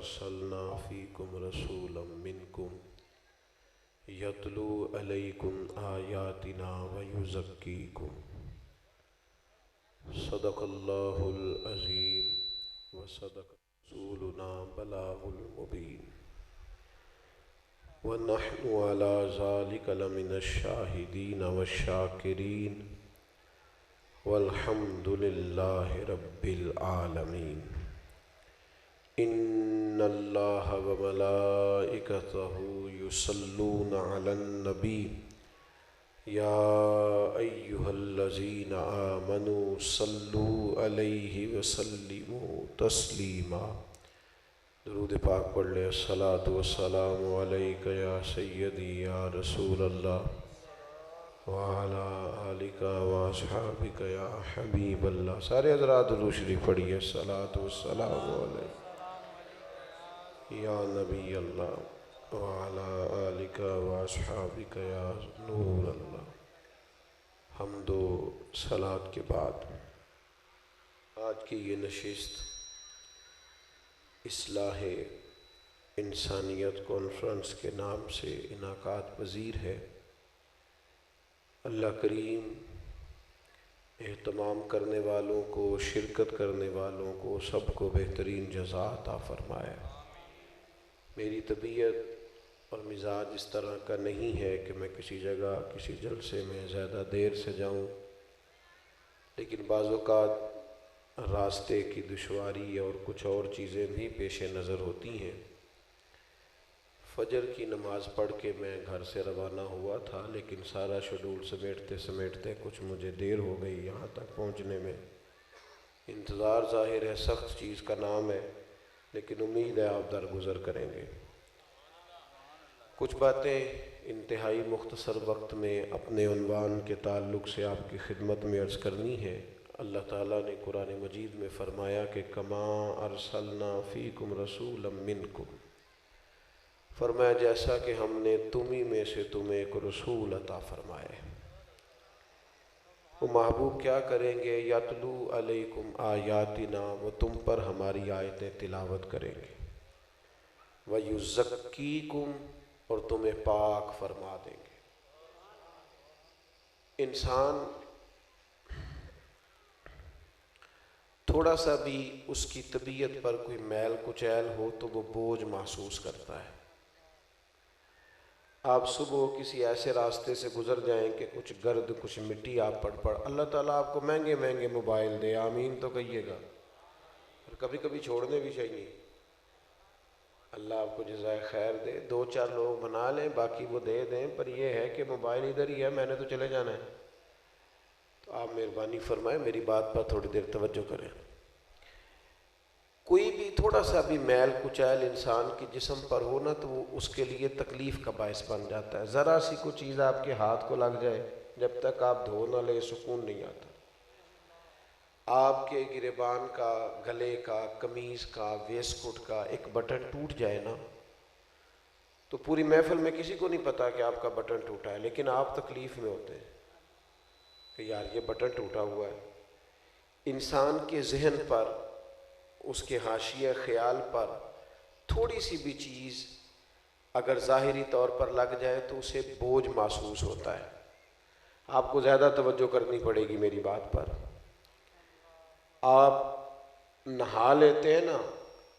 ارسلنا فیکم رسولا منکم یتلو علیکم آیاتنا ویزکیکم صدق اللہ العظیم وصدق رسولنا بلاغ المبین ونحن على ذلك لمن الشاهدين والشاكرين والحمد لله رب العالمين إن الله وملائكته يصلون على النبي يا أيها الذين آمنوا صلوا عليه وسلموا تسليما درود پاک پڑھ لے الصلاۃ والسلام علیک یا سیدی یا رسول اللہ وعلی آلک واصحابک یا حبیب اللہ۔ سارے حضرات درود شریف پڑھیے الصلاۃ والسلام علیک یا نبی اللہ وعلی آلک واصحابک یا نور اللہ۔ حمد و صلاۃ کے بعد آج کی یہ نشست اصلاح انسانیت کانفرنس کے نام سے انعقاد پذیر ہے۔ اللہ کریم اہتمام کرنے والوں کو، شرکت کرنے والوں کو سب کو بہترین جزا عطا فرمائے۔ میری طبیعت اور مزاج اس طرح کا نہیں ہے کہ میں کسی جگہ کسی جلسے میں زیادہ دیر سے جاؤں، لیکن بعض اوقات راستے کی دشواری اور کچھ اور چیزیں بھی پیش نظر ہوتی ہیں۔ فجر کی نماز پڑھ کے میں گھر سے روانہ ہوا تھا، لیکن سارا شیڈول سمیٹتے کچھ مجھے دیر ہو گئی یہاں تک پہنچنے میں۔ انتظار ظاہر ہے سخت چیز کا نام ہے، لیکن امید ہے آپ درگزر کریں گے۔ کچھ باتیں انتہائی مختصر وقت میں اپنے عنوان کے تعلق سے آپ کی خدمت میں عرض کرنی ہے۔ اللہ تعالیٰ نے قرآن مجید میں فرمایا کہ کما ارسلنا فیکم رسولا منکم، فرمایا جیسا کہ ہم نے تمہیں میں سے تمہیں ایک رسول عطا فرمائے۔ وہ محبوب کیا کریں گے؟ یتلو علیکم آیاتنا، وہ تم پر ہماری آیتیں تلاوت کریں گے، ویزکیکم، اور تمہیں پاک فرما دیں گے۔ انسان تھوڑا سا بھی اس کی طبیعت پر کوئی میل کچیل ہو تو وہ بوجھ محسوس کرتا ہے۔ آپ صبح کسی ایسے راستے سے گزر جائیں کہ کچھ گرد کچھ مٹی آپ پڑ اللہ تعالیٰ آپ کو مہنگے مہنگے موبائل دے، آمین تو کہیے گا، اور کبھی کبھی چھوڑنے بھی چاہیے۔ اللہ آپ کو جزائے خیر دے، 2-4 لوگ بنا لیں باقی وہ دے دیں، پر یہ ہے کہ موبائل ادھر ہی ہے، میں نے تو چلے جانا ہے۔ تو آپ مہربانی فرمائیں میری بات پر تھوڑی دیر توجہ کریں۔ کوئی بھی تھوڑا سا بھی میل کچیل انسان کی جسم پر ہو نا تو وہ اس کے لیے تکلیف کا باعث بن جاتا ہے۔ ذرا سی کوئی چیز آپ کے ہاتھ کو لگ جائے، جب تک آپ دھو نہ لیں سکون نہیں آتا۔ آپ کے گریبان کا، گلے کا، قمیض کا، ویسٹ کوٹ کا ایک بٹن ٹوٹ جائے نا تو پوری محفل میں کسی کو نہیں پتا کہ آپ کا بٹن ٹوٹا ہے، لیکن آپ تکلیف میں ہوتے ہیں کہ یار یہ بٹن ٹوٹا ہوا ہے۔ انسان کے ذہن پر، اس کے حاشیہ خیال پر تھوڑی سی بھی چیز اگر ظاہری طور پر لگ جائے تو اسے بوجھ محسوس ہوتا ہے۔ آپ کو زیادہ توجہ کرنی پڑے گی میری بات پر۔ آپ نہا لیتے ہیں نا،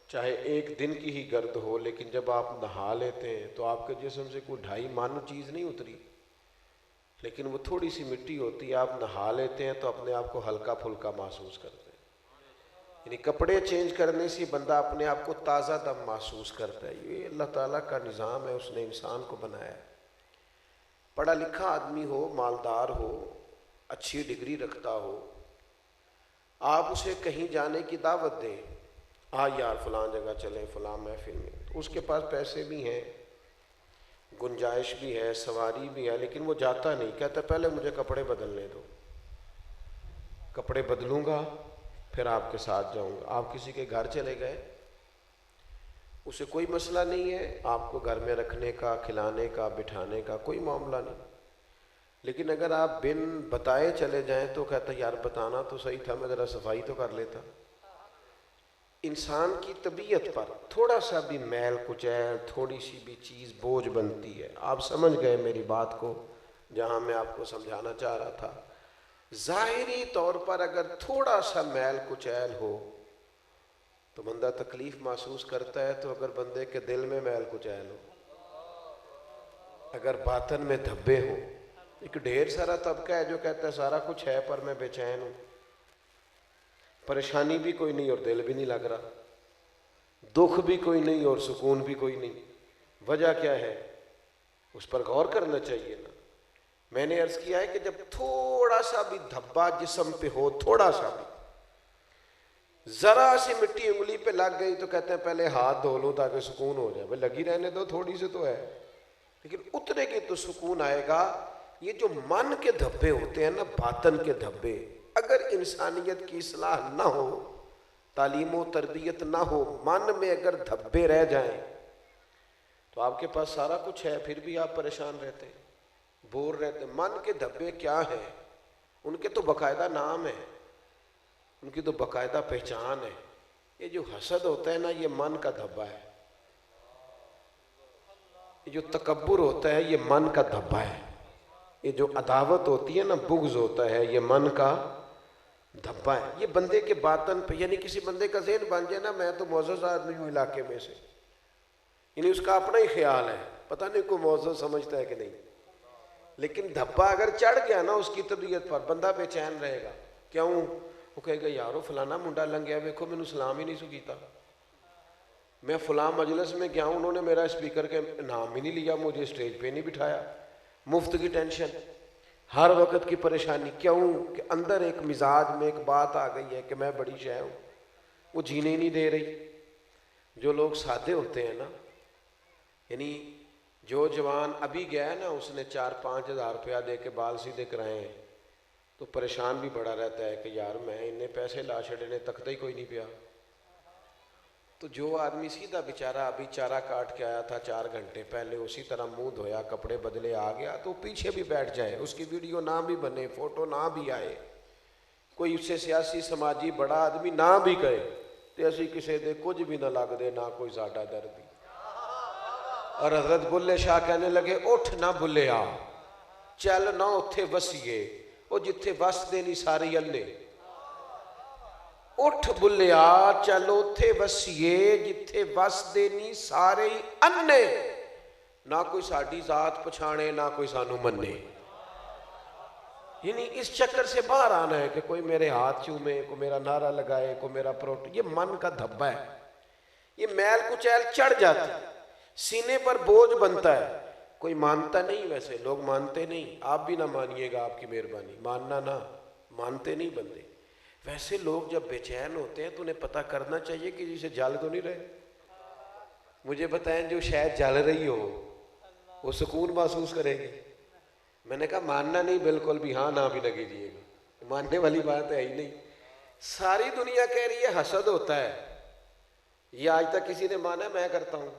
چاہے ایک دن کی ہی گرد ہو، لیکن جب آپ نہا لیتے ہیں تو آپ کے جسم سے کوئی 2.5 من چیز نہیں اتری، لیکن وہ تھوڑی سی مٹی ہوتی ہے، آپ نہا لیتے ہیں تو اپنے آپ کو ہلکا پھلکا محسوس کرتے ہیں۔ یعنی کپڑے چینج کرنے سے بندہ اپنے آپ کو تازہ دم محسوس کرتا ہے۔ یہ اللہ تعالیٰ کا نظام ہے، اس نے انسان کو بنایا ہے۔ پڑھا لکھا آدمی ہو، مالدار ہو، اچھی ڈگری رکھتا ہو، آپ اسے کہیں جانے کی دعوت دیں، یار فلاں جگہ چلیں، فلاں محفل میں، تو اس کے پاس پیسے بھی ہیں، گنجائش بھی ہے، سواری بھی ہے، لیکن وہ جاتا نہیں، کہتا پہلے مجھے کپڑے بدلنے دو، کپڑے بدلوں گا پھر آپ کے ساتھ جاؤں گا۔ آپ کسی کے گھر چلے گئے، اسے کوئی مسئلہ نہیں ہے آپ کو گھر میں رکھنے کا، کھلانے کا، بٹھانے کا، کوئی معاملہ نہیں، لیکن اگر آپ بن بتائے چلے جائیں تو کہتا یار بتانا تو صحیح تھا، میں ذرا صفائی تو کر لیتا۔ انسان کی طبیعت پر تھوڑا سا بھی میل کچیل، تھوڑی سی بھی چیز بوجھ بنتی ہے. آپ سمجھ گئے میری بات کو جہاں میں آپ کو سمجھانا چاہ رہا تھا. ظاہری طور پر اگر تھوڑا سا میل کچیل ہو تو بندہ تکلیف محسوس کرتا ہے، تو اگر بندے کے دل میں میل کچیل ہو، اگر باطن میں دھبے ہوں. ایک ڈھیر سارا طبقہ ہے جو کہتا ہے سارا کچھ ہے پر میں بے چین ہوں، پریشانی بھی کوئی نہیں اور دل بھی نہیں لگ رہا، دکھ بھی کوئی نہیں اور سکون بھی کوئی نہیں. وجہ کیا ہے؟ اس پر غور کرنا چاہیے نا. میں نے عرض کیا ہے کہ جب تھوڑا سا بھی دھبا جسم پہ ہو، تھوڑا سا بھی، ذرا سی مٹی انگلی پہ لگ گئی تو کہتے ہیں پہلے ہاتھ دھو لو تاکہ سکون ہو جائے. بھائی لگی رہنے دو، تھوڑی سی تو ہے، لیکن اترے گی تو سکون آئے گا. یہ جو من کے دھبے ہوتے ہیں نا، باطن کے دھبے، اگر انسانیت کی اصلاح نہ ہو، تعلیم و تربیت نہ ہو، من میں اگر دھبے رہ جائیں تو آپ کے پاس سارا کچھ ہے پھر بھی آپ پریشان رہتے ہیں، بور رہتے ہیں. من کے دھبے کیا ہیں؟ ان کے تو باقاعدہ نام ہے، ان کی تو باقاعدہ پہچان ہے. یہ جو حسد ہوتا ہے نا، یہ من کا دھبا ہے. یہ جو تکبر ہوتا ہے یہ من کا دھبا ہے. یہ جو عداوت ہوتی ہے نا، بغض ہوتا ہے، یہ من کا دھبا ہے. یہ بندے کے باطن پہ، یعنی کسی بندے کا ذہن بن جائے نا میں تو معزز آدمی ہوں علاقے میں سے، یعنی اس کا اپنا ہی خیال ہے، پتہ نہیں کوئی معزز سمجھتا ہے کہ نہیں، لیکن دھبا اگر چڑھ گیا نا اس کی طبیعت پر، بندہ بے چین رہے گا. کیوں؟ وہ کہے گا یارو فلانا منڈا لنگیا ویکھو مینوں سلام ہی نہیں سو کیتا، میں فلاں مجلس میں گیا ہوں انہوں نے میرا اسپیکر کے نام ہی نہیں لیا، مجھے اسٹیج پہ نہیں بٹھایا. مفت کی ٹینشن، ہر وقت کی پریشانی. کیوں؟ کہ اندر ایک مزاج میں ایک بات آ گئی ہے کہ میں بڑی شے ہوں، وہ جینے ہی نہیں دے رہی. جو لوگ سادے ہوتے ہیں نا، یعنی جو جوان ابھی گیا ہے نا، اس نے 4-5 ہزار روپیہ دے کے بال سیدھے کرائے ہیں تو پریشان بھی بڑا رہتا ہے کہ یار میں انہیں پیسے لا چھڑے نے تکتا ہی کوئی نہیں پیا. تو جو آدمی سیدھا بیچارہ ابھی چارہ کاٹ کے آیا تھا 4 گھنٹے پہلے، اسی طرح منہ دھویا کپڑے بدلے آ گیا، تو پیچھے بھی بیٹھ جائے، اس کی ویڈیو نہ بھی بنے، فوٹو نہ بھی آئے، کوئی اس سے سیاسی سماجی بڑا آدمی نہ بھی کہے تو اسی کسی دے کچھ بھی نہ لگ دے، نہ کوئی ساڈا درد. اور حضرت بلے شاہ کہنے لگے اٹھ نہ بلیا چل نہ اتھے وسیے، وہ جتھے وس دے نہیں ساری اللہ. اٹھ بلیا چل اتھے وسیے جتھے وس دے نہیں سارے ہی انے، نہ کوئی ساڈی ذات پچھانے نہ کوئی سانو منے. یعنی اس چکر سے باہر آنا ہے کہ کوئی میرے ہاتھ چومے، کوئی میرا نعرہ لگائے، کوئی میرا یہ من کا دھبا ہے. یہ میل کچیل چڑھ جاتی، سینے پر بوجھ بنتا ہے. کوئی مانتا نہیں، ویسے لوگ مانتے نہیں، آپ بھی نہ مانیے گا، آپ کی مہربانی، ماننا نہ، مانتے نہیں بندے. ویسے لوگ جب بے چین ہوتے ہیں تو انہیں پتہ کرنا چاہیے کہ جسے جل تو نہیں رہے. مجھے بتائیں جو شاید جل رہی ہو وہ سکون محسوس کرے گی؟ میں نے کہا ماننا نہیں بالکل بھی، ہاں نہ بھی نہ کیجیے گا، ماننے والی بات ہے ہی نہیں. ساری دنیا کہہ رہی ہے حسد ہوتا ہے، یہ آج تک کسی نے مانا میں کرتا ہوں؟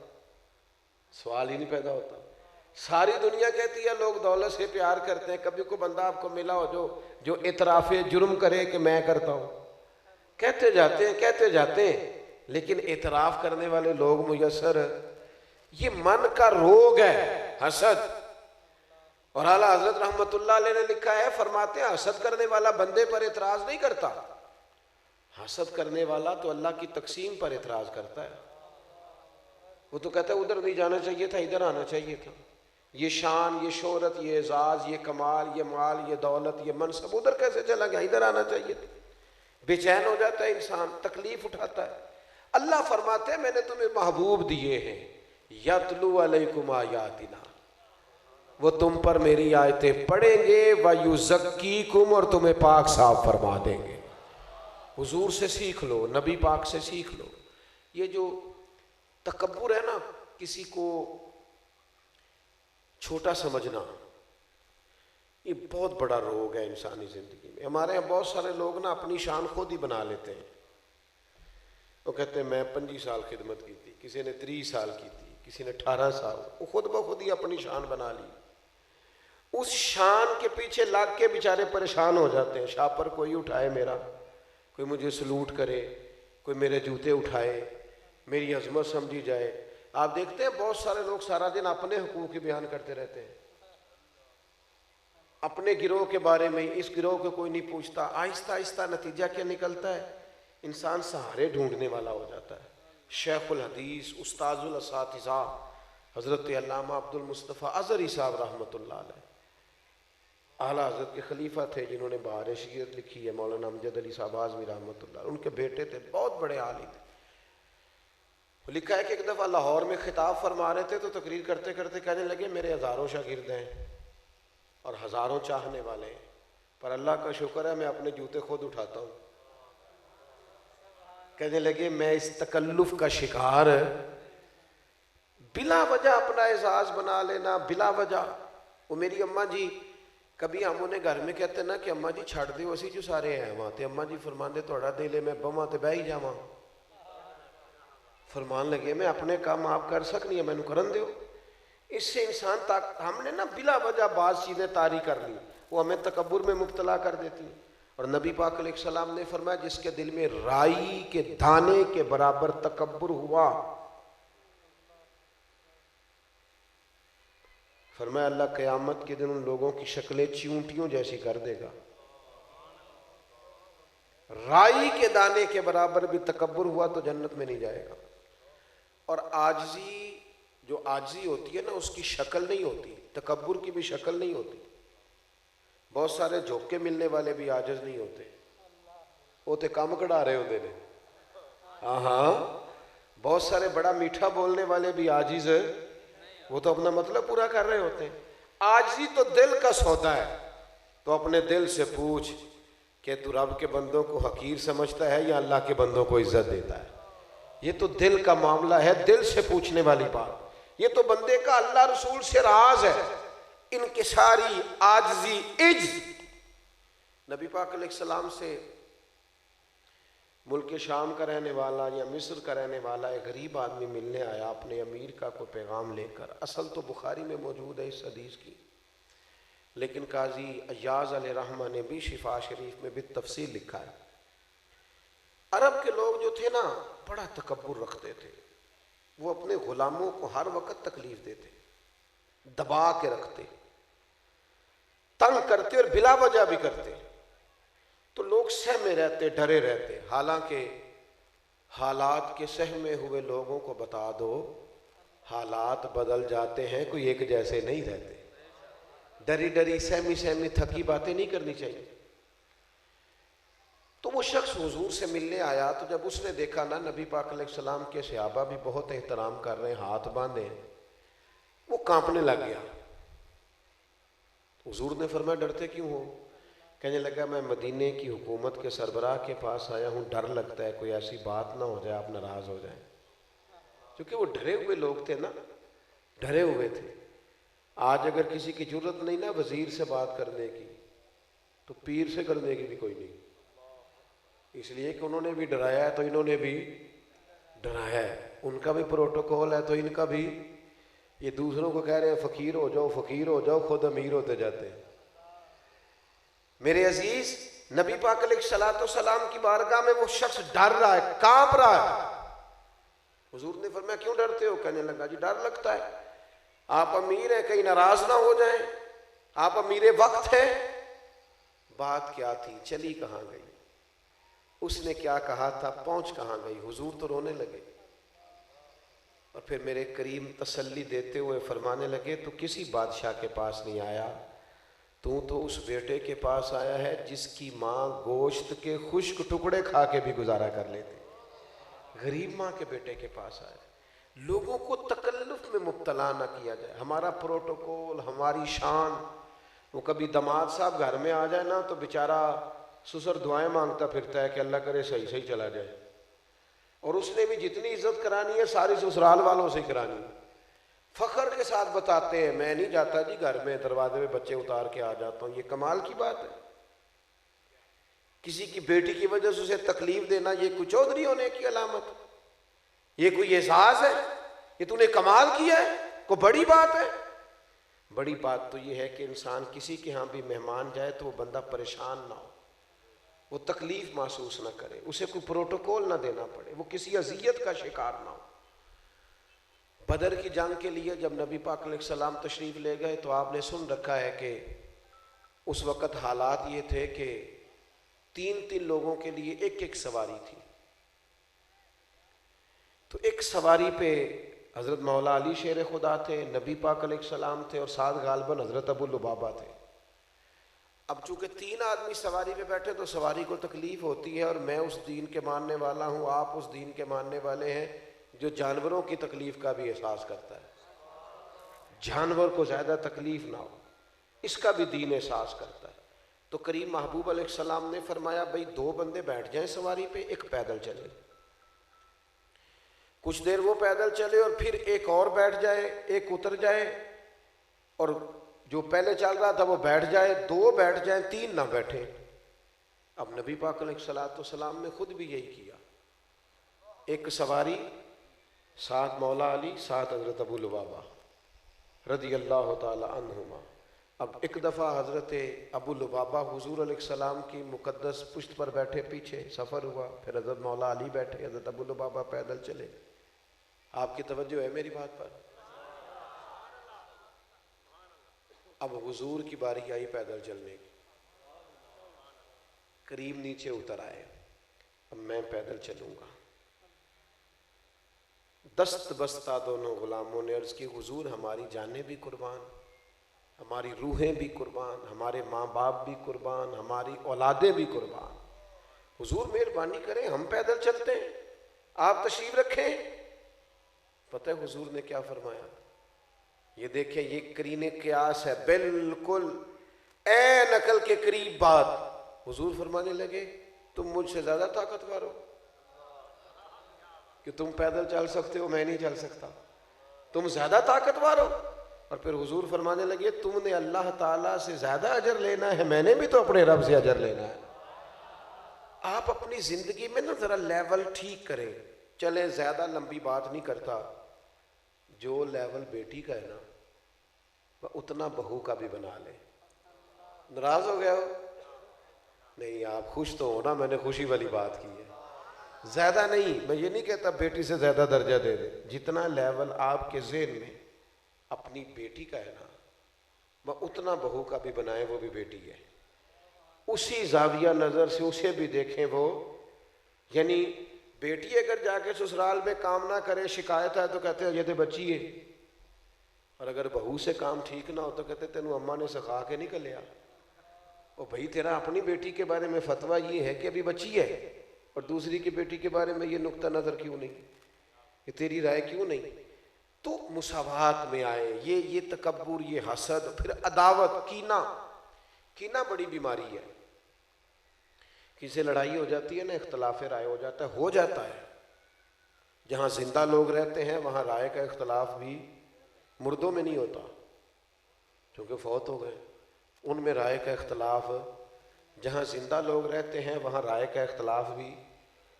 سوال ہی نہیں پیدا ہوتا. ساری دنیا کہتی ہے لوگ دولت سے پیار کرتے ہیں، کبھی کوئی بندہ آپ کو ملا ہو جو اعتراف جرم کرے کہ میں کرتا ہوں؟ کہتے جاتے ہیں لیکن اعتراف کرنے والے لوگ میسر. یہ من کا روگ ہے حسد. اور اعلیٰ حضرت رحمت اللہ علیہ نے لکھا ہے، فرماتے ہیں حسد کرنے والا بندے پر اعتراض نہیں کرتا، حسد کرنے والا تو اللہ کی تقسیم پر اعتراض کرتا ہے. وہ تو کہتا ہے ادھر نہیں جانا چاہیے تھا، ادھر آنا چاہیے تھا. یہ شان، یہ شہرت، یہ اعزاز، یہ کمال، یہ مال، یہ دولت، یہ منصب ادھر کیسے چلا گیا، ادھر آنا چاہیے تھا. بے چین ہو جاتا ہے انسان، تکلیف اٹھاتا ہے. اللہ فرماتے ہیں میں نے تمہیں محبوب دیے ہیں، یتلو علیکم آیاتنا، وہ تم پر میری آیتیں پڑھیں گے، وَیُزَکِّیکُم، اور تمہیں پاک صاف فرما دیں گے. حضور سے سیکھ لو، نبی پاک سے سیکھ لو. یہ جو تکبر ہے نا، کسی کو چھوٹا سمجھنا، یہ بہت بڑا روگ ہے انسانی زندگی میں. ہمارے یہاں بہت سارے لوگ نا اپنی شان خود ہی بنا لیتے ہیں. وہ کہتے ہیں میں 25 سال خدمت کی تھی، کسی نے 30 سال کی تھی، کسی نے 18 سال. وہ خود بخود ہی اپنی شان بنا لی. اس شان کے پیچھے لگ کے بیچارے پریشان ہو جاتے ہیں. شاپر کوئی اٹھائے میرا، کوئی مجھے سلوٹ کرے، کوئی میرے جوتے اٹھائے، میری عظمت سمجھی جائے۔ آپ دیکھتے ہیں بہت سارے لوگ سارا دن اپنے حقوق کی بیان کرتے رہتے ہیں، اپنے گروہ کے بارے میں، اس گروہ کو کوئی نہیں پوچھتا۔ آہستہ آہستہ نتیجہ کیا نکلتا ہے؟ انسان سہارے ڈھونڈنے والا ہو جاتا ہے۔ شیخ الحدیث استاذ الاساتذہ حضرت علامہ عبد المصطفیٰ ازہری صاحب رحمۃ اللہ علیہ، اعلیٰ حضرت کے خلیفہ تھے جنہوں نے بہار شریعت لکھی ہے، مولانا امجد علی صاحب اعظمی رحمۃ اللہ علیہ، ان کے بیٹے تھے، بہت بڑے عالم تھے۔ لکھا ہے کہ ایک دفعہ لاہور میں خطاب فرما رہے تھے تو تقریر کرتے کرتے کہنے لگے میرے ہزاروں شاگرد ہیں اور ہزاروں چاہنے والے ہیں، پر اللہ کا شکر ہے میں اپنے جوتے خود اٹھاتا ہوں۔ کہنے لگے میں اس تکلف کا شکار، بلا وجہ اپنا اعزاز بنا لینا، بلا وجہ۔ وہ میری اماں جی کبھی ہم انہیں گھر میں کہتے نا کہ اماں جی چھڑ دیو اسی جو سارے ہیں وہاں تے، اماں جی فرماندے تھوڑا دل ہے میں بواں تے بہ ہی جاواں۔ فرمان لگے میں اپنے کام آپ کر سکنی ہے مینوں کرن دیو۔ اس سے انسان تک ہم نے نا بلا وجہ بعض چیزیں طاری کر لی، وہ ہمیں تکبر میں مبتلا کر دیتی ہیں۔ اور نبی پاک علیہ السلام نے فرمایا جس کے دل میں رائی کے دانے کے برابر تکبر ہوا، فرمایا اللہ قیامت کے دن ان لوگوں کی شکلیں چیونٹیوں جیسی کر دے گا۔ رائی کے دانے کے برابر بھی تکبر ہوا تو جنت میں نہیں جائے گا۔ اور عاجزی، جو عاجزی ہوتی ہے نا اس کی شکل نہیں ہوتی، تکبر کی بھی شکل نہیں ہوتی۔ بہت سارے جھوکے ملنے والے بھی عاجز نہیں ہوتے، وہ تے کام کڑا رہے ہوتے ہیں۔ ہاں بہت سارے بڑا میٹھا بولنے والے بھی عاجز ہے، وہ تو اپنا مطلب پورا کر رہے ہوتے ہیں۔ عاجزی تو دل کا سودا ہے، تو اپنے دل سے پوچھ کہ تو رب کے بندوں کو حقیر سمجھتا ہے یا اللہ کے بندوں کو عزت دیتا ہے؟ یہ تو دل کا معاملہ ہے، دل سے پوچھنے والی بات۔ یہ تو بندے کا اللہ رسول سے راز ہے، انکساری، عاجزی، عجز۔ نبی پاک علیہ السلام سے ملک شام کا رہنے والا یا مصر کا رہنے والا ایک غریب آدمی ملنے آیا اپنے امیر کا کوئی پیغام لے کر۔ اصل تو بخاری میں موجود ہے اس حدیث کی، لیکن قاضی ایاز علیہ رحمہ نے بھی شفا شریف میں بھی تفصیل لکھا ہے۔ عرب کے لوگ جو تھے نا بڑا تکبر رکھتے تھے، وہ اپنے غلاموں کو ہر وقت تکلیف دیتے، دبا کے رکھتے، تنگ کرتے اور بلا وجہ بھی کرتے، تو لوگ سہمے رہتے، ڈرے رہتے۔ حالانکہ حالات کے سہمے ہوئے لوگوں کو بتا دو حالات بدل جاتے ہیں، کوئی ایک جیسے نہیں رہتے۔ ڈری ڈری سہمی سہمی تھکی باتیں نہیں کرنی چاہیے۔ تو وہ شخص حضور سے ملنے آیا تو جب اس نے دیکھا نا نبی پاک علیہ السلام کے صحابہ بھی بہت احترام کر رہے ہیں، ہاتھ باندھے ہیں، وہ کانپنے لگ گیا۔ حضور نے فرمایا ڈرتے کیوں ہو؟ کہنے لگا میں مدینے کی حکومت کے سربراہ کے پاس آیا ہوں، ڈر لگتا ہے کوئی ایسی بات نہ ہو جائے آپ ناراض ہو جائیں۔ کیونکہ وہ ڈرے ہوئے لوگ تھے نا، ڈرے ہوئے تھے۔ آج اگر کسی کی جرت نہیں نا وزیر سے بات کرنے کی تو پیر سے کرنے کی بھی کوئی نہیں، اس لیے کہ انہوں نے بھی ڈرایا ہے تو انہوں نے بھی ڈرایا ہے، ان کا بھی پروٹوکول ہے تو ان کا بھی۔ یہ دوسروں کو کہہ رہے ہیں فقیر ہو جاؤ فقیر ہو جاؤ، خود امیر ہوتے جاتے ہیں۔ میرے عزیز نبی پاک علیہ السلام کی بارگاہ میں وہ شخص ڈر رہا ہے، کانپ رہا ہے۔ حضور نے فرمایا کیوں ڈرتے ہو؟ کہنے لگا جی ڈر لگتا ہے، آپ امیر ہیں کہیں ناراض نہ ہو جائیں، آپ امیر وقت ہیں۔ بات کیا تھی، چلی کہاں گئی، اس نے کیا کہا تھا، پہنچ کہاں گئی؟ حضور تو رونے لگے اور پھر میرے کریم تسلی دیتے ہوئے فرمانے لگے تو کسی بادشاہ کے پاس نہیں آیا، تو اس بیٹے کے پاس آیا ہے جس کی ماں گوشت کے خشک ٹکڑے کھا کے بھی گزارا کر لیتے۔ غریب ماں کے بیٹے کے پاس آیا۔ لوگوں کو تکلف میں مبتلا نہ کیا جائے، ہمارا پروٹوکول، ہماری شان۔ وہ کبھی داماد صاحب گھر میں آ جائے نا تو بیچارہ سسر دعائیں مانگتا پھرتا ہے کہ اللہ کرے صحیح صحیح چلا جائے، اور اس نے بھی جتنی عزت کرانی ہے ساری سسرال والوں سے کرانی ہے۔ فخر کے ساتھ بتاتے ہیں میں نہیں جاتا جی گھر میں، دروازے میں بچے اتار کے آ جاتا ہوں۔ یہ کمال کی بات ہے؟ کسی کی بیٹی کی وجہ سے اسے تکلیف دینا یہ کوئی چودھری ہونے کی علامت؟ یہ کوئی اعزاز ہے؟ یہ تو نے کمال کیا ہے؟ کوئی بڑی بات ہے؟ بڑی بات تو یہ ہے کہ انسان کسی کے ہاں بھی مہمان جائے تو وہ بندہ پریشان نہ ہو، وہ تکلیف محسوس نہ کرے، اسے کوئی پروٹوکول نہ دینا پڑے، وہ کسی اذیت کا شکار نہ ہو۔ بدر کی جنگ کے لیے جب نبی پاک علیہ السلام تشریف لے گئے تو آپ نے سن رکھا ہے کہ اس وقت حالات یہ تھے کہ 3 لوگوں کے لیے ایک سواری تھی۔ تو ایک سواری پہ حضرت مولا علی شیر خدا تھے، نبی پاک علیہ السلام تھے، اور ساتھ غالباً حضرت ابو لبابہ تھے۔ اب چونکہ 3 آدمی سواری پہ بیٹھے تو سواری کو تکلیف ہوتی ہے، اور میں اس دین کے ماننے والا ہوں، آپ اس دین کے ماننے والے ہیں جو جانوروں کی تکلیف کا بھی احساس کرتا ہے، جانور کو زیادہ تکلیف نہ ہو، اس کا بھی دین احساس کرتا ہے۔ تو کریم محبوب علیہ السلام نے فرمایا بھئی 2 بندے بیٹھ جائیں سواری پہ، ایک پیدل چلے۔ کچھ دیر وہ پیدل چلے اور پھر ایک اور بیٹھ جائے، ایک اتر جائے، اور جو پہلے چل رہا تھا وہ بیٹھ جائے، 2 بیٹھ جائیں، 3 نہ بیٹھیں۔ اب نبی پاک علیہ السلام نے خود بھی یہی کیا، ایک سواری، ساتھ مولا علی، ساتھ حضرت ابو لبابہ رضی اللہ تعالی عنہما۔ اب ایک دفعہ حضرت ابو لبابہ حضور علیہ السلام کی مقدس پشت پر بیٹھے، پیچھے سفر ہوا، پھر حضرت مولا علی بیٹھے، حضرت ابو لبابہ پیدل چلے۔ آپ کی توجہ ہے میری بات پر؟ اب حضور کی باری آئی پیدل چلنے کی، کریم نیچے اتر آئے، اب میں پیدل چلوں گا۔ دست بستہ دونوں غلاموں نے عرض کی حضور ہماری جانیں بھی قربان، ہماری روحیں بھی قربان، ہمارے ماں باپ بھی قربان، ہماری اولادیں بھی قربان، حضور مہربانی کریں ہم پیدل چلتے ہیں، آپ تشریف رکھیں۔ پتہ ہے حضور نے کیا فرمایا؟ یہ دیکھیں، یہ قرین قیاس ہے، بالکل عین عقل کے قریب بات۔ حضور فرمانے لگے تم مجھ سے زیادہ طاقتور ہو کہ تم پیدل چل سکتے ہو، میں نہیں چل سکتا، تم زیادہ طاقتور ہو۔ اور پھر حضور فرمانے لگے تم نے اللہ تعالیٰ سے زیادہ اجر لینا ہے، میں نے بھی تو اپنے رب سے اجر لینا ہے۔ آپ اپنی زندگی میں نا ذرا لیول ٹھیک کریں، چلیں زیادہ لمبی بات نہیں کرتا، جو لیول بیٹی کا ہے نا وہ اتنا بہو کا بھی بنا لے۔ ناراض ہو گیا ہو؟ نہیں، آپ خوش تو ہو نا، میں نے خوشی والی بات کی ہے، زیادہ نہیں، میں یہ نہیں کہتا بیٹی سے زیادہ درجہ دے دے، جتنا لیول آپ کے ذہن میں اپنی بیٹی کا ہے نا وہ اتنا بہو کا بھی بنائے، وہ بھی بیٹی ہے، اسی زاویہ نظر سے اسے بھی دیکھیں۔ وہ یعنی بیٹی اگر جا کے سسرال میں کام نہ کرے، شکایت ہے تو کہتے ہیں یہ تو بچی ہے، اور اگر بہو سے کام ٹھیک نہ ہو تو کہتے تینوں اماں نے سکھا کے نہیں کلیا۔ اور بھائی تیرا اپنی بیٹی کے بارے میں فتویٰ یہ ہے کہ ابھی بچی ہے، اور دوسری کی بیٹی کے بارے میں یہ نقطہ نظر کیوں نہیں، یہ تیری رائے کیوں نہیں؟ تو مساوات میں آئے، یہ تکبر، یہ حسد، پھر عداوت، کینہ بڑی بیماری ہے۔ کسی سے لڑائی ہو جاتی ہے نا، اختلاف رائے ہو جاتا ہے، جہاں زندہ لوگ رہتے ہیں وہاں رائے کا اختلاف بھی مردوں میں نہیں ہوتا، چونکہ فوت ہو گئے، ان میں رائے کا اختلاف، جہاں زندہ لوگ رہتے ہیں وہاں رائے کا اختلاف بھی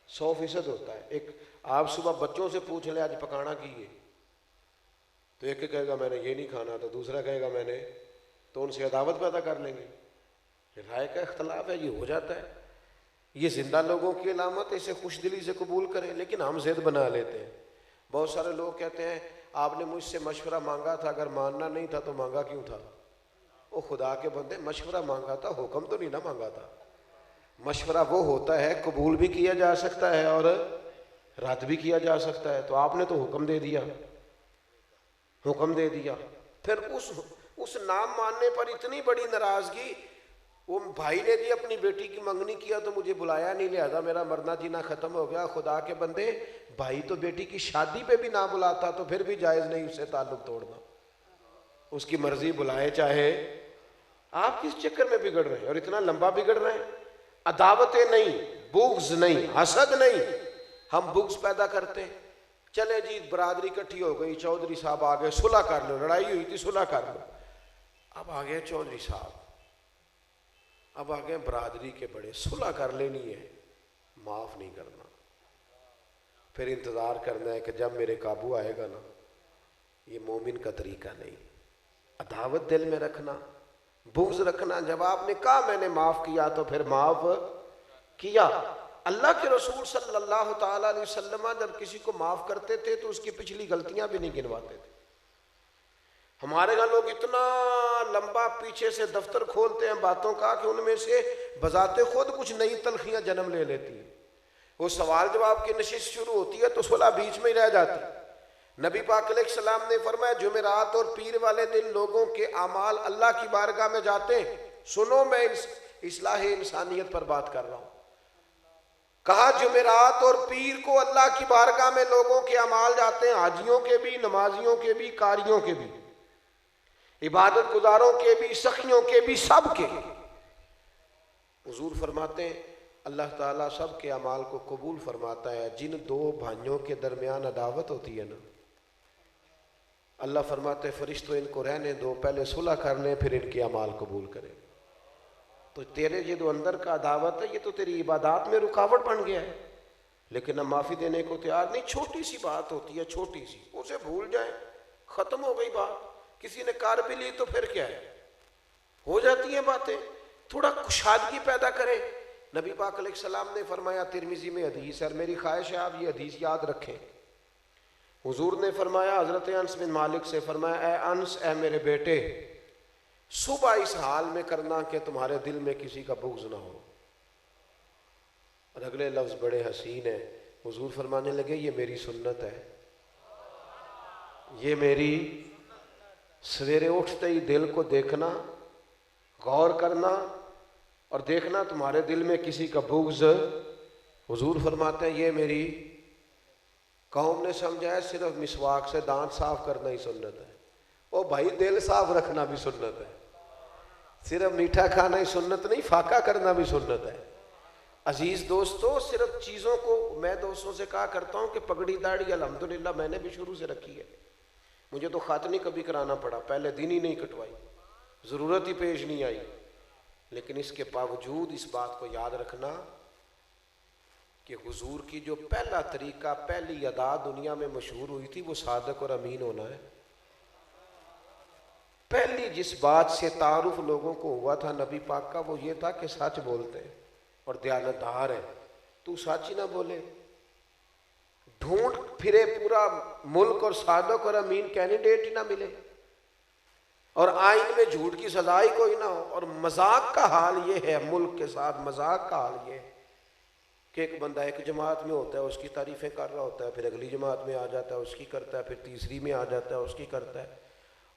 100% ہوتا ہے۔ ایک آپ صبح بچوں سے پوچھ لیں آج پکانا کی ہے، تو ایک کہے گا میں نے یہ نہیں کھانا، تو دوسرا کہے گا میں نے، تو ان سے عداوت پیدا کر لیں گے۔ یہ رائے کا اختلاف ہے، یہ ہو جاتا ہے، یہ زندہ لوگوں کی علامت، اسے خوش دلی سے قبول کریں، لیکن ہم ضد بنا لیتے ہیں۔ بہت سارے لوگ کہتے ہیں آپ نے مجھ سے مشورہ مانگا تھا، اگر ماننا نہیں تھا تو مانگا کیوں تھا؟ وہ خدا کے بندے، مشورہ مانگا تھا، حکم تو نہیں نہ مانگا تھا۔ مشورہ وہ ہوتا ہے قبول بھی کیا جا سکتا ہے اور رد بھی کیا جا سکتا ہے، تو آپ نے تو حکم دے دیا، پھر اس نام ماننے پر اتنی بڑی ناراضگی، وہ بھائی نے جی اپنی بیٹی کی منگنی کیا تو مجھے بلایا نہیں، لہذا میرا مرنا جینا ختم ہو گیا۔ خدا کے بندے، بھائی تو بیٹی کی شادی پہ بھی نہ بلاتا تو پھر بھی جائز نہیں اس سے تعلق توڑنا، اس کی مرضی بلائے چاہے۔ آپ کس چکر میں بگڑ رہے ہیں اور اتنا لمبا بگڑ رہے ہیں؟ عداوتیں نہیں، بغض نہیں، حسد نہیں، ہم بغض پیدا کرتے ہیں۔ چلے جی برادری اکٹھی ہو گئی، چودھری صاحب آگے صلح کر لو، لڑائی ہوئی تھی صلح کر لو، اب آگے چودھری صاحب، اب آگے برادری کے بڑے، صلح کر لینی ہے، معاف نہیں کرنا، پھر انتظار کرنا ہے کہ جب میرے قابو آئے گا نا۔ یہ مومن کا طریقہ نہیں، عداوت دل میں رکھنا، بغض رکھنا۔ جب آپ نے کہا میں نے معاف کیا تو پھر معاف کیا۔ اللہ کے رسول صلی اللہ تعالیٰ علیہ وسلم جب کسی کو معاف کرتے تھے تو اس کی پچھلی غلطیاں بھی نہیں گنواتے تھے۔ ہمارے یہاں لوگ اتنا لمبا پیچھے سے دفتر کھولتے ہیں باتوں کا کہ ان میں سے بذات خود کچھ نئی تلخیاں جنم لے لیتی ہیں۔ وہ سوال جواب کی نشست شروع ہوتی ہے تو صلح بیچ میں ہی رہ جاتی۔ نبی پاک علیہ السلام نے فرمایا جمعرات اور پیر والے دن لوگوں کے اعمال اللہ کی بارگاہ میں جاتے ہیں۔ سنو میں اصلاح انسانیت پر بات کر رہا ہوں۔ کہا جمعرات اور پیر کو اللہ کی بارگاہ میں لوگوں کے اعمال جاتے ہیں، حاجیوں کے بھی، نمازیوں کے بھی، قاریوں کے بھی، عبادت گزاروں کے بھی، سخیوں کے بھی، سب کے۔ حضور فرماتے ہیں اللہ تعالیٰ سب کے اعمال کو قبول فرماتا ہے۔ جن دو بھائیوں کے درمیان عداوت ہوتی ہے نا، اللہ فرماتے ہیں فرشتوں ان کو رہنے دو، پہلے صلح کر لیں پھر ان کے اعمال قبول کریں۔ تو تیرے یہ جو اندر کا عداوت ہے یہ تو تیری عبادات میں رکاوٹ بن گیا ہے، لیکن ہم معافی دینے کو تیار نہیں۔ چھوٹی سی بات ہوتی ہے، چھوٹی سی، اسے بھول جائیں، ختم ہو گئی بات۔ کسی نے کار بھی لی تو پھر کیا ہے، ہو جاتی ہیں باتیں۔ تھوڑا کشادگی پیدا کریں۔ نبی پاک علیہ السلام نے فرمایا، ترمذی میں حدیث ہے، میری خواہش ہے آپ یہ حدیث یاد رکھیں۔ حضور نے فرمایا، حضرت انس بن مالک سے فرمایا، اے انس، اے میرے بیٹے، صبح اس حال میں کرنا کہ تمہارے دل میں کسی کا بغض نہ ہو۔ اور اگلے لفظ بڑے حسین ہیں، حضور فرمانے لگے یہ میری سنت ہے، یہ میری سویرے اٹھتے ہی دل کو دیکھنا، غور کرنا اور دیکھنا تمہارے دل میں کسی کا بغض۔ حضور فرماتے ہیں یہ میری، قوم نے سمجھا ہے صرف مسواک سے دانت صاف کرنا ہی سنت ہے۔ او بھائی دل صاف رکھنا بھی سنت ہے، صرف میٹھا کھانا ہی سنت نہیں، فاقہ کرنا بھی سنت ہے۔ عزیز دوستو، صرف چیزوں کو میں دوستوں سے کہا کرتا ہوں کہ پگڑی داڑھی الحمدللہ میں نے بھی شروع سے رکھی ہے، مجھے تو خاتنی کبھی کرانا پڑا، پہلے دن ہی نہیں کٹوائی، ضرورت ہی پیش نہیں آئی، لیکن اس کے باوجود اس بات کو یاد رکھنا کہ حضور کی جو پہلا طریقہ، پہلی ادا دنیا میں مشہور ہوئی تھی وہ صادق اور امین ہونا ہے۔ پہلی جس بات سے تعارف لوگوں کو ہوا تھا نبی پاک کا وہ یہ تھا کہ سچ بولتے ہیں اور دیانتدار ہے، تو سچ ہی نہ بولے، ڈھونڈ پھرے پورا ملک اور صادق اور امین کینڈیڈیٹ ہی نہ ملے، اور آئین میں جھوٹ کی سزا ہی کوئی نہ ہو۔ اور مذاق کا حال یہ ہے، ملک کے ساتھ مذاق کا حال یہ ہے کہ ایک بندہ ایک جماعت میں ہوتا ہے اس کی تعریفیں کر رہا ہوتا ہے، پھر اگلی جماعت میں آ جاتا ہے اس کی کرتا ہے، پھر تیسری میں آ جاتا ہے اس کی کرتا ہے،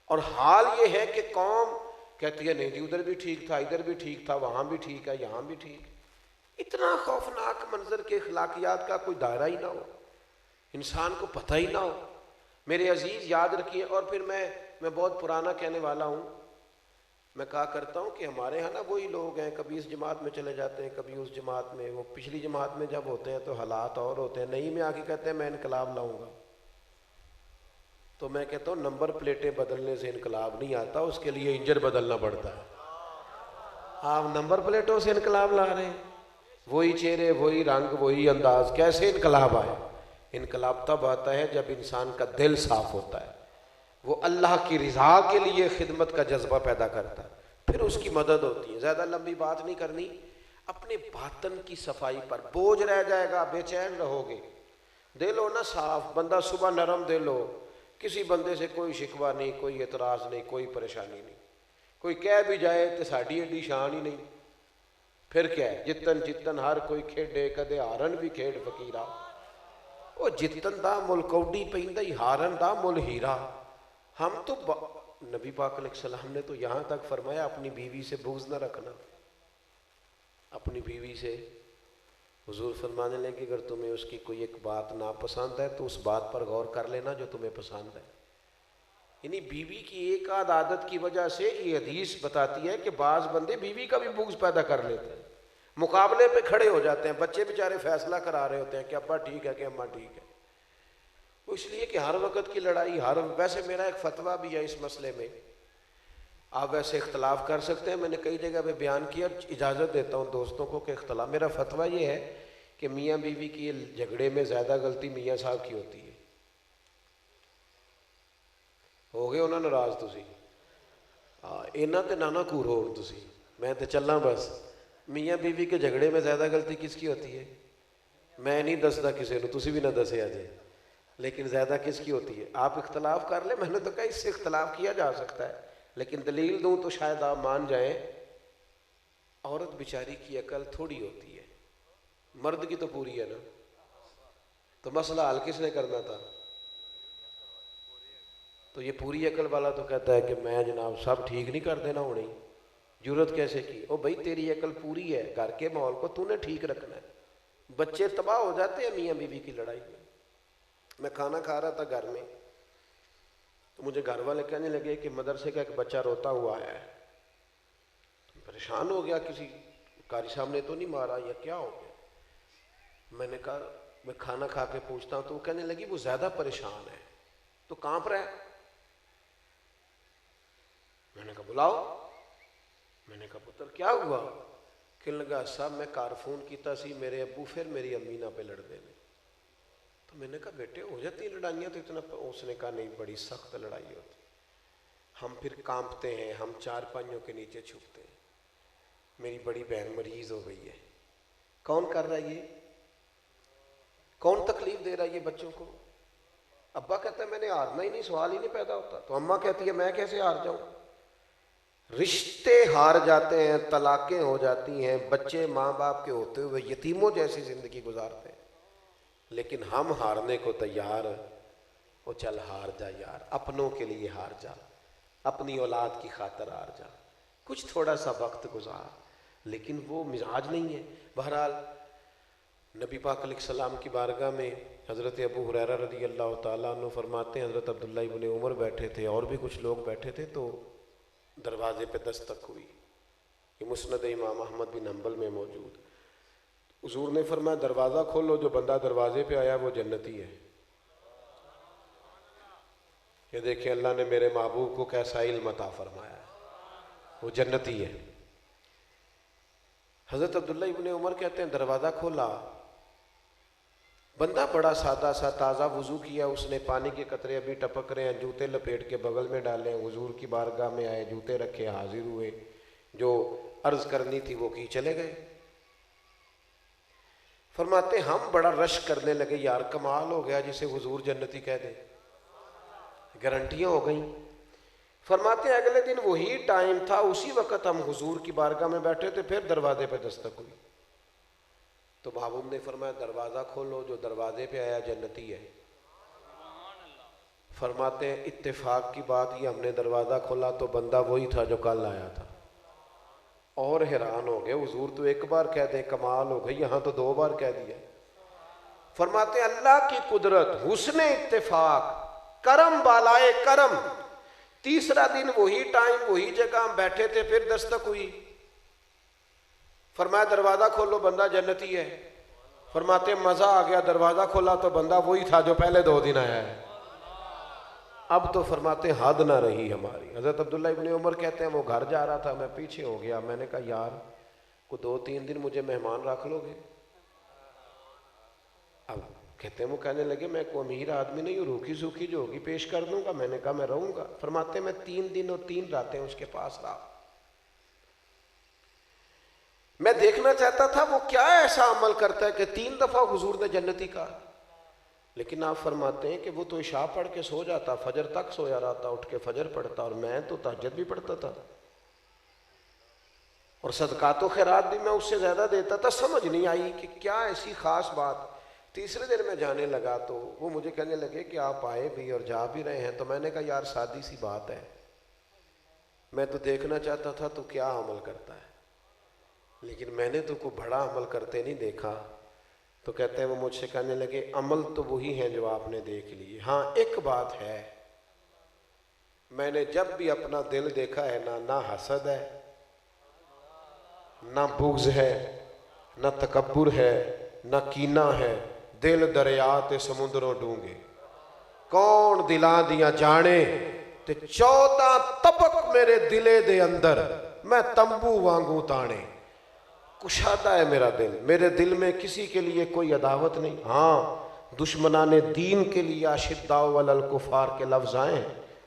اور حال یہ ہے کہ قوم کہتی ہے نہیں جی ادھر بھی ٹھیک تھا، ادھر بھی ٹھیک تھا، وہاں بھی ٹھیک ہے، یہاں بھی ٹھیک۔ اتنا خوفناک منظر کے اخلاقیات کا کوئی دائرہ ہی نہ ہو، انسان کو پتہ ہی نہ ہو۔ میرے عزیز یاد رکھیے، اور پھر میں بہت پرانا کہنے والا ہوں، میں کہا کرتا ہوں کہ ہمارے ہاں نا وہی لوگ ہیں، کبھی اس جماعت میں چلے جاتے ہیں، کبھی اس جماعت میں، وہ پچھلی جماعت میں جب ہوتے ہیں تو حالات اور ہوتے ہیں، نہیں میں آ کے کہتے ہیں میں انقلاب لاؤں گا، تو میں کہتا ہوں نمبر پلیٹیں بدلنے سے انقلاب نہیں آتا، اس کے لیے انجن بدلنا پڑتا ہے۔ آپ نمبر پلیٹوں سے انقلاب لا رہے ہیں، وہی چہرے، وہی رنگ، وہی انداز، کیسے انقلاب آئے؟ انقلاب تب آتا ہے جب انسان کا دل صاف ہوتا ہے، وہ اللہ کی رضا کے لیے خدمت کا جذبہ پیدا کرتا ہے، پھر اس کی مدد ہوتی ہے۔ زیادہ لمبی بات نہیں کرنی، اپنے باطن کی صفائی پر بوجھ رہ جائے گا، بے چین رہو گے، دل ہو نا صاف، بندہ صبح نرم دل ہو، کسی بندے سے کوئی شکوہ نہیں، کوئی اعتراض نہیں، کوئی پریشانی نہیں، کوئی کہہ بھی جائے تو ساڈی ایڈی شان ہی نہیں، پھر کیا ہے، جتن جتن ہر کوئی کھیڈے، کدے ہارن بھی کھیڈ فقیرا، وہ جتن دا مل کوڈی پیندا ہی ہارن دا مل ہیرا۔ ہم تو نبی پاک علیہ السلام نے تو یہاں تک فرمایا اپنی بیوی سے بغض نہ رکھنا، اپنی بیوی سے، حضور فرمانے لگے اگر تمہیں اس کی کوئی ایک بات ناپسند ہے تو اس بات پر غور کر لینا جو تمہیں پسند ہے۔ یعنی بیوی کی ایک آدھ عادت کی وجہ سے یہ حدیث بتاتی ہے کہ بعض بندے بیوی کا بھی بغض پیدا کر لیتے ہیں، مقابلے پہ کھڑے ہو جاتے ہیں، بچے بیچارے فیصلہ کرا رہے ہوتے ہیں کہ ابا ٹھیک ہے کہ اماں ٹھیک ہے، اس لیے کہ ہر وقت کی لڑائی، ویسے میرا ایک فتویٰ بھی ہے اس مسئلے میں، آپ ویسے اختلاف کر سکتے ہیں، میں نے کئی جگہ پہ بیان کیا، اجازت دیتا ہوں دوستوں کو کہ اختلاف، میرا فتویٰ یہ ہے کہ میاں بیوی کی جھگڑے میں زیادہ غلطی میاں صاحب کی ہوتی ہے۔ ہو گئے انہوں ناراض تسی؟ اینا تے نانا کور ہو تسی، میں تے چلنا بس، میاں بیوی کے جھگڑے میں زیادہ غلطی کس کی ہوتی ہے؟ میں نہیں دستا کسی نے، تسی بھی نہ دسے آجے، لیکن زیادہ کس کی ہوتی ہے؟ آپ اختلاف کر لیں، میں نے تو کہا اس سے اختلاف کیا جا سکتا ہے، لیکن دلیل دوں تو شاید آپ مان جائیں۔ عورت بیچاری کی عقل تھوڑی ہوتی ہے، مرد کی تو پوری ہے نا، تو مسئلہ حل کس نے کرنا تھا؟ تو یہ پوری عقل والا تو کہتا ہے کہ میں جناب سب ٹھیک نہیں کر دینا ہونی، جرت کیسے کی؟ او بھائی تیری عقل پوری ہے، گھر کے ماحول کو تو نے ٹھیک رکھنا ہے۔ بچے تباہ ہو جاتے ہیں میاں بیوی کی لڑائی میں کھانا کھا رہا تھا گھر میں، تو مجھے گھر والے کہنے لگے کہ مدرسے کا ایک بچہ روتا ہوا آیا ہے۔ پریشان ہو گیا، کسی قاری صاحب نے تو نہیں مارا یا کیا ہو گیا؟ میں نے کہا میں کھانا کھا کے پوچھتا ہوں، تو وہ کہنے لگی وہ زیادہ پریشان ہے، تو کانپ رہا ہے۔ میں نے کہا بلاؤ، میں نے کہا پتر کیا ہوا؟ کہنے لگا صاحب میں کار فون کیتا سی، میرے ابو پھر میری امی نہ پہ لڑ دے نے۔ تو میں نے کہا بیٹے ہو جاتی ہیں لڑائیاں تو اتنا؟ اس نے کہا نہیں بڑی سخت لڑائی ہوتی، ہم پھر کانپتے ہیں، ہم چار پائیوں کے نیچے چھپتے ہیں، میری بڑی بہن مریض ہو گئی ہے۔ کون کر رہا ہے یہ؟ کون تکلیف دے رہا ہے یہ بچوں کو؟ ابا کہتا ہے میں نے ہارنا ہی نہیں، سوال ہی نہیں پیدا ہوتا۔ تو اماں کہتی ہے میں کیسے ہار جاؤں؟ رشتے ہار جاتے ہیں، طلاقیں ہو جاتی ہیں، بچے ماں باپ کے ہوتے ہوئے یتیموں جیسی زندگی گزارتے ہیں، لیکن ہم ہارنے کو تیار۔ وہ چل ہار جا یار، اپنوں کے لیے ہار جا، اپنی اولاد کی خاطر ہار جا، کچھ تھوڑا سا وقت گزار، لیکن وہ مزاج نہیں ہے۔ بہرحال نبی پاک علیہ السلام کی بارگاہ میں حضرت ابو ہریرہ رضی اللہ تعالیٰ عنہ فرماتے ہیں حضرت عبداللہ ابن عمر بیٹھے تھے اور بھی کچھ لوگ بیٹھے تھے، تو دروازے پہ دستک ہوئی۔ یہ مسند امام احمد بن حنبل میں موجود۔ حضور نے فرمایا دروازہ کھولو، جو بندہ دروازے پہ آیا وہ جنتی ہے۔ یہ دیکھیں اللہ نے میرے محبوب کو کیسا علم عطا فرمایا ہے، وہ جنتی ہے۔ حضرت عبداللہ ابن عمر کہتے ہیں دروازہ کھولا، بندہ بڑا سادہ سا تازہ وضو کیا، اس نے پانی کے قطرے ابھی ٹپک رہے ہیں، جوتے لپیٹ کے بغل میں ڈالے، حضور کی بارگاہ میں آئے، جوتے رکھے، حاضر ہوئے، جو عرض کرنی تھی وہ کی، چلے گئے۔ فرماتے ہم بڑا رش کرنے لگے، یار کمال ہو گیا جسے حضور جنتی کہہ دے، گارنٹیاں ہو گئیں۔ فرماتے ہیں اگلے دن وہی ٹائم تھا، اسی وقت ہم حضور کی بارگاہ میں بیٹھے تھے، پھر دروازے پہ دستک ہوئی، تو محبوب نے فرمایا دروازہ کھولو، جو دروازے پہ آیا جنتی ہے۔ فرماتے ہیں اتفاق کی بات یہ ہم نے دروازہ کھولا تو بندہ وہی تھا جو کل آیا تھا، اور حیران ہو گئے، حضور تو ایک بار کہہ دیں کمال ہو گئی، یہاں تو دو بار کہہ دیا۔ فرماتے ہیں اللہ کی قدرت، حسن اتفاق، کرم بالائے کرم، تیسرا دن وہی ٹائم وہی جگہ ہم بیٹھے تھے، پھر دستک ہوئی، فرمایا دروازہ کھولو بندہ جنتی ہے۔ فرماتے ہیں مزہ آ گیا، دروازہ کھولا تو بندہ وہی تھا جو پہلے 2 دن آیا ہے۔ اب تو فرماتے ہیں حد نہ رہی ہماری۔ حضرت عبداللہ ابن عمر کہتے ہیں وہ گھر جا رہا تھا، میں پیچھے ہو گیا، میں نے کہا یار کو 2-3 دن مجھے مہمان رکھ لو گے؟ اب کہتے ہیں وہ کہنے لگے میں کوئی امیر آدمی نہیں ہوں، روکھی سوکھی جو ہوگی پیش کر دوں گا۔ میں نے کہا میں رہوں گا۔ فرماتے ہیں میں 3 دن اور 3 راتیں اس کے پاس رہا، میں دیکھنا چاہتا تھا وہ کیا ایسا عمل کرتا ہے کہ 3 دفعہ حضور نے جنتی کہا، لیکن آپ فرماتے ہیں کہ وہ تو عشاء پڑھ کے سو جاتا، فجر تک سویا رہتا، اٹھ کے فجر پڑھتا، اور میں تو تہجد بھی پڑھتا تھا، اور صدقات و خیرات بھی میں اس سے زیادہ دیتا تھا۔ سمجھ نہیں آئی کہ کیا ایسی خاص بات۔ تیسرے دن میں جانے لگا تو وہ مجھے کہنے لگے کہ آپ آئے بھی اور جا بھی رہے ہیں، تو میں نے کہا یار سادی سی بات ہے، میں تو دیکھنا چاہتا تھا تو کیا عمل کرتا ہے، لیکن میں نے تو کوئی بڑا عمل کرتے نہیں دیکھا۔ تو کہتے ہیں وہ مجھ سے کہنے لگے عمل تو وہی ہیں جو آپ نے دیکھ لیے، ہاں ایک بات ہے، میں نے جب بھی اپنا دل دیکھا ہے نہ حسد ہے، نہ بغض ہے، نہ تکبر ہے، نہ کینہ ہے، دل دریات سمندروں ڈونگے، کون دلاں دیاں جانے، تے 14 طبق میرے دلے دے اندر، میں تمبو وانگوں تانے، کشادہ ہے میرا دل، میرے دل میں کسی کے لیے کوئی عداوت نہیں۔ ہاں دشمنان دین کے لیے اشداء علی الکفار کے لفظ آئے،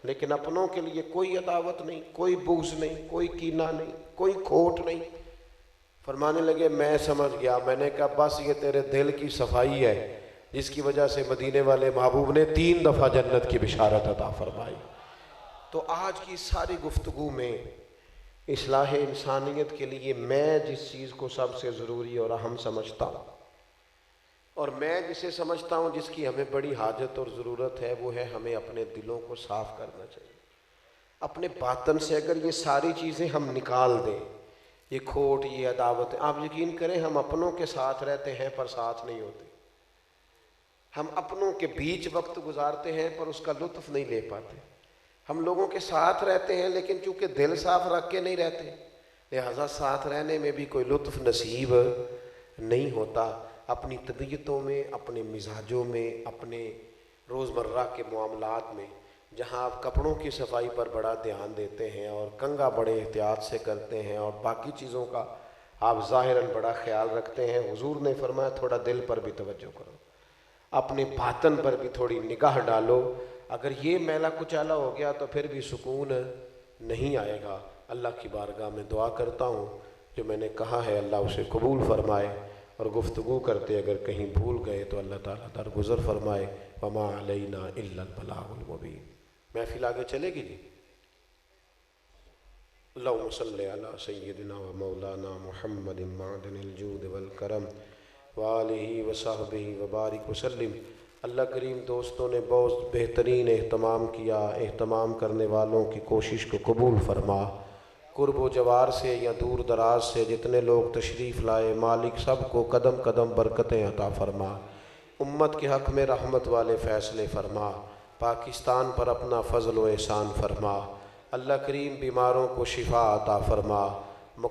لیکن اپنوں کے لیے کوئی عداوت نہیں، کوئی بغض نہیں، کوئی کینہ نہیں، کوئی کھوٹ نہیں۔ فرمانے لگے میں سمجھ گیا. میں نے کہا بس یہ تیرے دل کی صفائی ہے جس کی وجہ سے مدینے والے محبوب نے 3 دفعہ جنت کی بشارت عطا فرمائی. تو آج کی ساری گفتگو میں اصلاح انسانیت کے لیے میں جس چیز کو سب سے ضروری اور اہم سمجھتا ہوں، اور میں جسے سمجھتا ہوں جس کی ہمیں بڑی حاجت اور ضرورت ہے، وہ ہے ہمیں اپنے دلوں کو صاف کرنا چاہیے. اپنے باطن سے اگر یہ ساری چیزیں ہم نکال دیں، یہ کھوٹ، یہ عداوت، آپ یقین کریں ہم اپنوں کے ساتھ رہتے ہیں پر ساتھ نہیں ہوتے. ہم اپنوں کے بیچ وقت گزارتے ہیں پر اس کا لطف نہیں لے پاتے. ہم لوگوں کے ساتھ رہتے ہیں لیکن چونکہ دل صاف رکھ کے نہیں رہتے، لہذا ساتھ رہنے میں بھی کوئی لطف نصیب نہیں ہوتا. اپنی طبیعتوں میں، اپنے مزاجوں میں، اپنے روزمرہ کے معاملات میں، جہاں آپ کپڑوں کی صفائی پر بڑا دھیان دیتے ہیں اور کنگھا بڑے احتیاط سے کرتے ہیں اور باقی چیزوں کا آپ ظاہراً بڑا خیال رکھتے ہیں، حضور نے فرمایا تھوڑا دل پر بھی توجہ کرو، اپنے باطن پر بھی تھوڑی نگاہ ڈالو. اگر یہ میلا کچالا ہو گیا تو پھر بھی سکون نہیں آئے گا. اللہ کی بارگاہ میں دعا کرتا ہوں جو میں نے کہا ہے اللہ اسے قبول فرمائے، اور گفتگو کرتے اگر کہیں بھول گئے تو اللہ تعالیٰ درگزر فرمائے. وما علینا الا البلاغ المبین. محفل آگے چلے گی جی. اللہم صلی علی سیدنا و مولانا محمد معدن الجود والکرم وآلہ وصحبہ وبارک وسلم. اللہ کریم دوستوں نے بہت بہترین اہتمام کیا. اہتمام کرنے والوں کی کوشش کو قبول فرما. قرب و جوار سے یا دور دراز سے جتنے لوگ تشریف لائے، مالک سب کو قدم قدم برکتیں عطا فرما. امت کے حق میں رحمت والے فیصلے فرما. پاکستان پر اپنا فضل و احسان فرما. اللہ کریم بیماروں کو شفا عطا فرما.